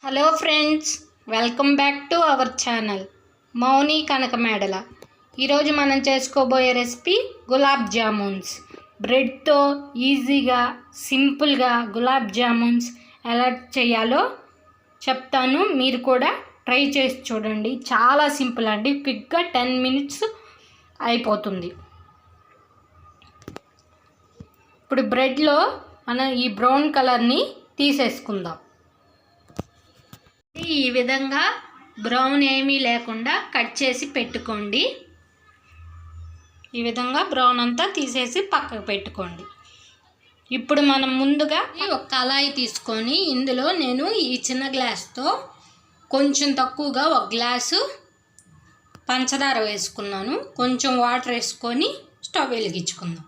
Hello friends, welcome back to our channel Mouni Kanakamedala. ఈరోజు మనం చేసుకోబోయే రెసిపీ గులాబ్ జామున్స్. బ్రెడ్తో ఈజీగా సింపుల్గా గులాబ్ జామున్స్ ఎలా చేయాలో చెప్తాను. మీరు కూడా ట్రై చేసి చూడండి. చాలా సింపుల్ అండి, క్విక్గా 10 minutes అయిపోతుంది. ఇప్పుడు బ్రెడ్లో మనం ఈ బ్రౌన్ కలర్ని తీసేసుకుందాం. ఈ విధంగా బ్రౌన్ ఏమీ లేకుండా కట్ చేసి పెట్టుకోండి. ఈ విధంగా బ్రౌన్ అంతా తీసేసి పక్కకు పెట్టుకోండి. ఇప్పుడు మనం ముందుగా ఒక కళాయి తీసుకొని ఇందులో నేను ఈ చిన్న గ్లాస్తో కొంచెం తక్కువగా 1 గ్లాసు పంచదార వేసుకున్నాను. కొంచెం వాటర్ వేసుకొని స్టవ్ వెలిగించుకుందాం.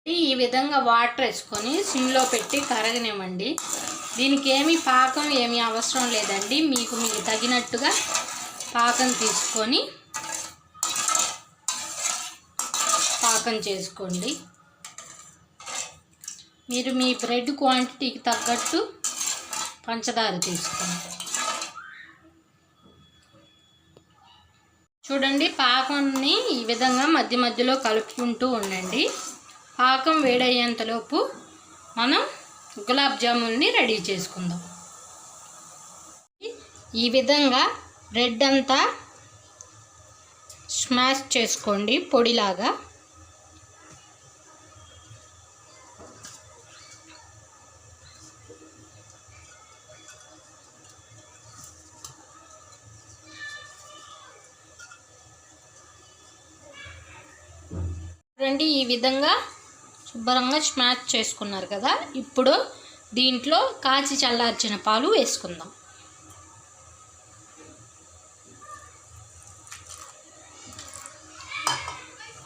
ఈ విధంగా వాటర్ వేసుకొని సిమ్లో పెట్టి కరగనివ్వండి. దీనికి పాకం ఏమీ అవసరం లేదండి. మీకు తగినట్టుగా పాకం తీసుకొని పాకం చేసుకోండి. మీరు మీ బ్రెడ్ క్వాంటిటీకి తగ్గట్టు పంచదార తీసుకోండి. చూడండి, పాకాన్ని ఈ విధంగా మధ్య మధ్యలో కలుపుకుంటూ ఉండండి. పాకం వేడయ్యేంతలోపు మనం గులాబ్ జామున్ని రెడీ చేసుకుందాం. ఈ విధంగా బ్రెడ్ అంతా స్మాష్ చేసుకోండి పొడిలాగా. చూడండి, ఈ విధంగా శుభ్రంగా స్మాష్ చేసుకున్నారు కదా. ఇప్పుడు దీంట్లో కాచి చల్లార్చిన పాలు వేసుకుందాం.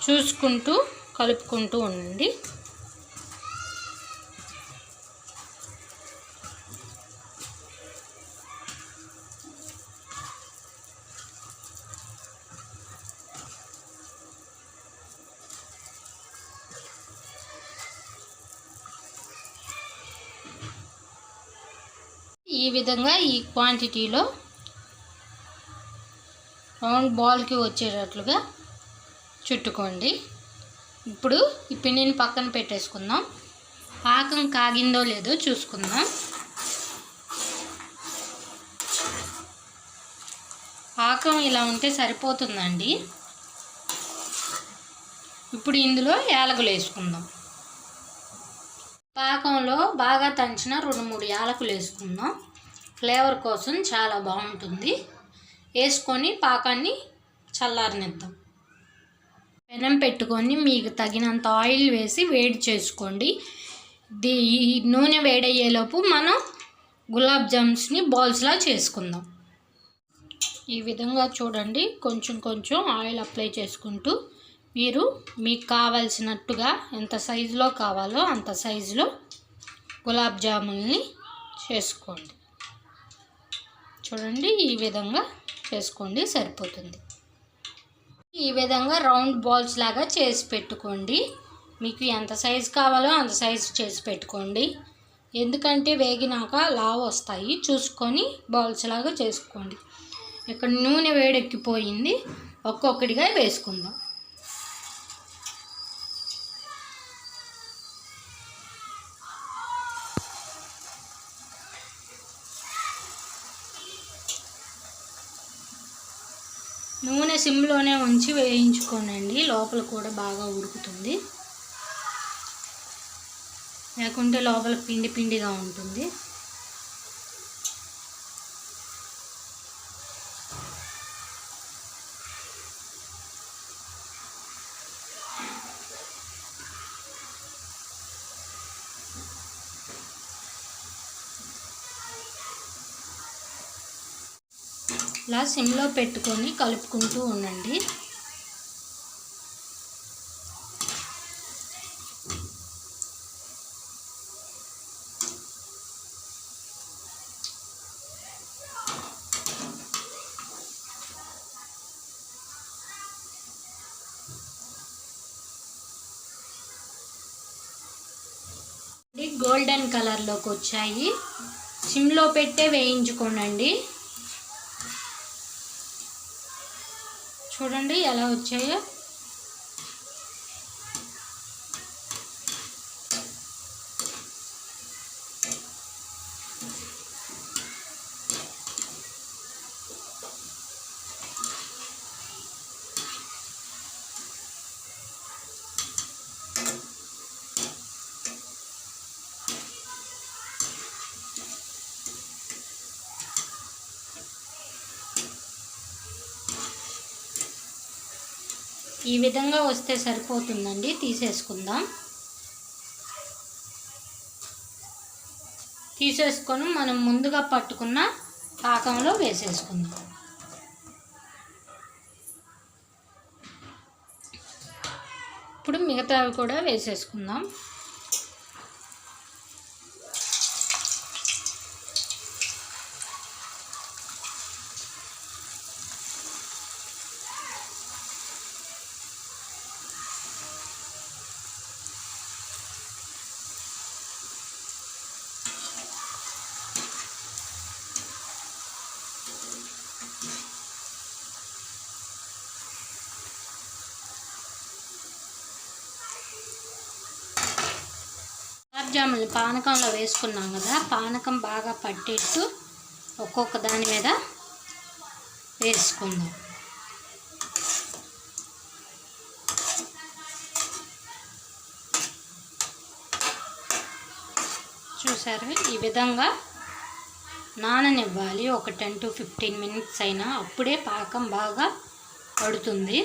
చూసుకుంటూ కలుపుకుంటూ ఉండండి. ఈ విధంగా ఈ క్వాంటిటీలో రౌండ్ బాల్కి వచ్చేటట్లుగా చుట్టుకోండి. ఇప్పుడు ఈ పిండిని పక్కన పెట్టేసుకుందాం. పాకం కాగిందో లేదో చూసుకుందాం. పాకం ఇలా ఉంటే సరిపోతుందండి. ఇప్పుడు ఇందులో యాలకులు వేసుకుందాం. పాకంలో బాగా దంచిన 2-3 యాలకులు వేసుకుందాం. ఫ్లేవర్ కోసం చాలా బాగుంటుంది. వేసుకొని పాకాన్ని చల్లారనిద్దాం. పెనం పెట్టుకొని మీకు తగినంత ఆయిల్ వేసి వేడి చేసుకోండి. ఈ నూనె వేడయ్యేలోపు మనం గులాబ్ జామ్స్ని బాల్స్లా చేసుకుందాం. ఈ విధంగా చూడండి, కొంచెం కొంచెం ఆయిల్ అప్లై చేసుకుంటూ మీరు మీకు కావాల్సినట్టుగా ఎంత సైజులో కావాలో అంత సైజులో గులాబ్ జామున్ని చేసుకోండి. చూడండి, ఈ విధంగా చేసుకోండి, సరిపోతుంది. ఈ విధంగా రౌండ్ బాల్స్ లాగా చేసి పెట్టుకోండి. మీకు ఎంత సైజు కావాలో అంత సైజు చేసి పెట్టుకోండి. ఎందుకంటే వేగినాక లావు వస్తాయి. చూసుకొని బాల్స్ లాగా చేసుకోండి. ఇక్కడ నూనె వేడెక్కిపోయింది. ఒక్కొక్కటిగా వేసుకుందాం. నూనె సిమ్లోనే ఉంచి వేయించుకోనండి. లోపల కూడా బాగా ఉడుకుతుంది, లేకుంటే లోపల పిండి పిండిగా ఉంటుంది. ఇలా సిమ్లో పెట్టుకొని కలుపుకుంటూ ఉండండి. గోల్డెన్ కలర్లోకి వచ్చాయి. సిమ్లో పెట్టే వేయించుకోండి. చూడండి ఎలా వచ్చాయో. ఈ విధంగా వస్తే సరిపోతుందండి. తీసేసుకుందాం. తీసేసుకొని మనం ముందుగా పట్టుకున్న పాకంలో వేసేసుకుందాం. ఇప్పుడు మిగతావి కూడా వేసేసుకుందాం. గులాబ్ జాములు పానకంలో వేసుకున్నాం కదా, పానకం బాగా పట్టేట్టు ఒక్కొక్క దాని మీద వేసుకుందాం. చూసారు, ఈ విధంగా నాననివ్వాలి. ఒక 10 to 15 minutes అయినా, అప్పుడే పాకం బాగా పడుతుంది.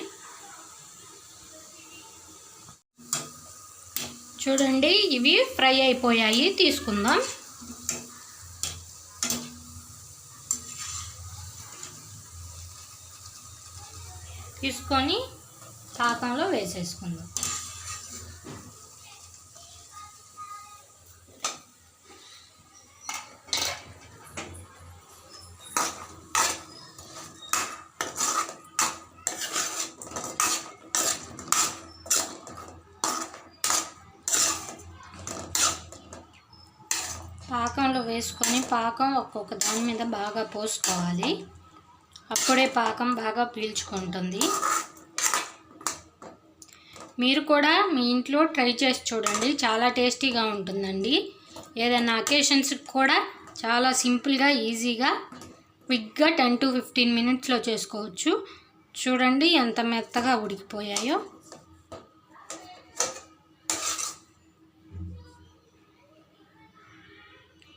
చూడండి, ఇవి ఫ్రై అయిపోయాయి. తీసుకుందాం. తీసుకొని పాకంలో వేసేసుకుందాం. పాకంలో వేసుకొని పాకం ఒక్కొక్క దాని మీద బాగా పోసుకోవాలి. అప్పుడే పాకం బాగా పీల్చుకుంటుంది. మీరు కూడా మీ ఇంట్లో ట్రై చేసి చూడండి, చాలా టేస్టీగా ఉంటుందండి. ఏదైనా అకేషన్స్కి కూడా చాలా సింపుల్గా, ఈజీగా, క్విక్గా 10 to 15 minutesలో చేసుకోవచ్చు. చూడండి ఎంత మెత్తగా ఉడికిపోయాయో.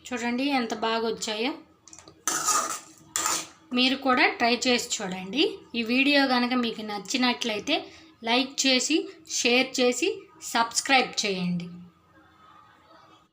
చూడండి ఎంత బాగా వచ్చాయో. మీరు కూడా ట్రై చేసి చూడండి. ఈ వీడియో కనుక మీకు నచ్చినట్లయితే లైక్ చేసి, షేర్ చేసి, సబ్స్క్రైబ్ చేయండి.